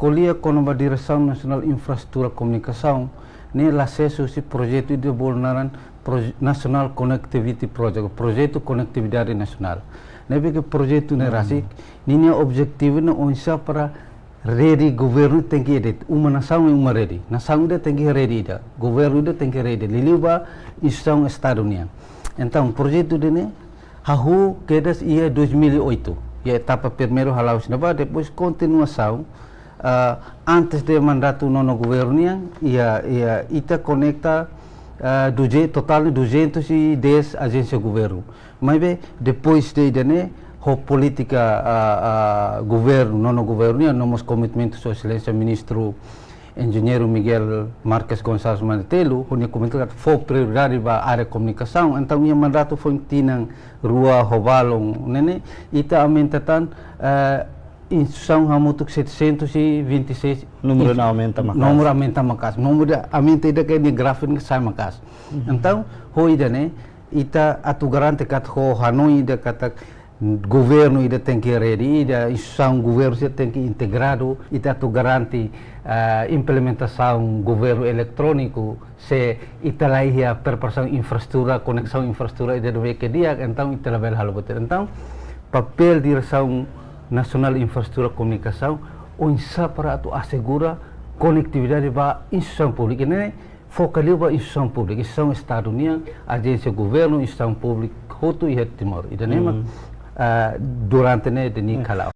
escolhia como a Direção Nacional de Infraestrutura e Comunicação, nem acesso a esse projeto de Bolnaran National Connectivity Project, projeto Conectividade Nacional. Não é que o projeto não é assim, nem o objetivo não é para rede governo tem que ter uma nação e uma rede, nação tem que rede, governo tem que rede, liliba instituição estado-união. Então, o projeto dele, hahu quedas ia 2008, e a etapa primeiro halau sinaba, depois continuação, antes do mandato nono governo, ia ita conecta total de 210 agências de governo. Mas depois de dele, a política governo, nono governo, nomos commitment sua excelência ministro engenheiro Miguel Marques Gonçalves Manetelo, onde comentou que foi prioridade para a área de comunicação, então o mandato foi tinang rua Robalong, nene, ita aumentakan instituição hamutuk 726 número não aumenta mais. Número aumenta mais. Número aumenta ida que ni gráfico que sai mais. Então, hoje né, ita atu garante kat ho Hanoi ida kata governo ida tem que ready, ida instituição governo tem que integrado, ita atu garante implementação governo eletrônico, se ita lahi a preparação infraestrutura, conexão infraestrutura ida do que dia, então ita label haloboter. Então, papel direção Nacional de Infraestrutura e Comunicação, onde para tu assegura conectividade para a instituição pública. Não focaliza para a instituição pública, instituição Estado-União, agência governo, instituição pública, Hoto e Timor. E durante o dia,